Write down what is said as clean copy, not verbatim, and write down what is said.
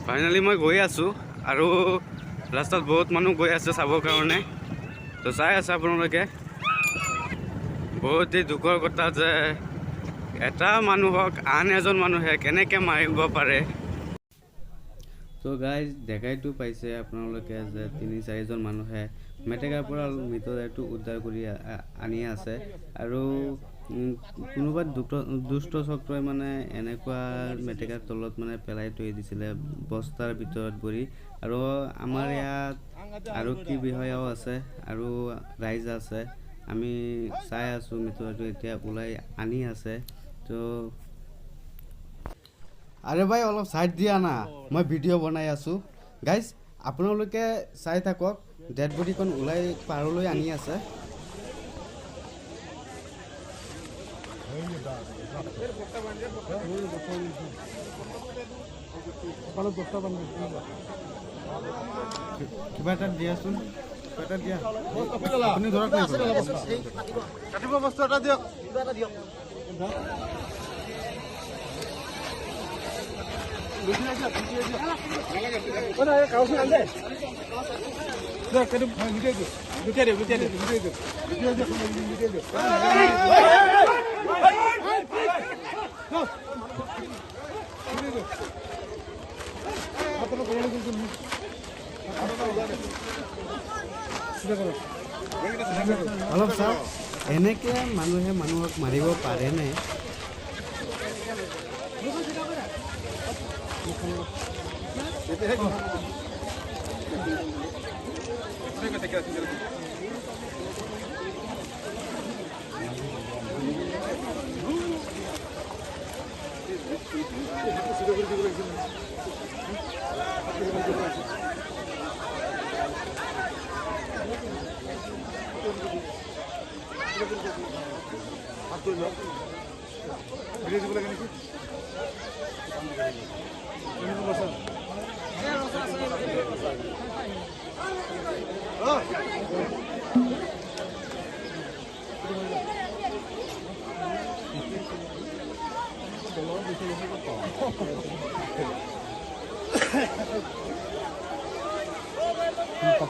Finally মই গৈ আছোঁ আৰু ৰাস্তাত বহুত মানুহ গৈ আছে চাবৰ কাৰণে। তো চাই আছে আপোনালোকে। বহুত দুখৰ কথা যে এটা মানুহক আন এজন মানুহে কেনেকৈ মাৰিব পাৰে। তো গাইজ দেখাইতো পাইছে আপোনালোকে যে ৩-৪জন মানুহে মেটেকাৰ পৰা মৃতদেহটো উদ্ধাৰ কৰি আনি আছে আৰু কোনোবা দুষ্ট চক্ৰই মানে এনেকুৱা মেটেকাৰ তলত মানে পেলাই থৈ দিছিলে বস্তাৰ ভিতৰত ভৰি। আৰু আমাৰ ইয়াত আৰক্ষী বিষয়াও আছে আৰু ৰাইজ আছে। আমি চাই আছোঁ মৃতদেহটো এতিয়া ওলাই আনি আছে। তো আৰে ভাই অলপ চাইড দিয়া না, মই ভিডিঅ' বনাই আছোঁ। গাইজ আপোনালোকে চাই থাকক, ডেড বডিখন ওলাই পাৰলৈ আনি আছে। কিবা এটা দিয়াচোন, কিবা এটা দিয়া। আপুনি ধৰক কাটিব বস্তু এটা দিয়ক, কিবা এটা দিয়ক। অলপ চাওক, এনেকে মানুহে মানুহক মাৰিব পাৰেনে?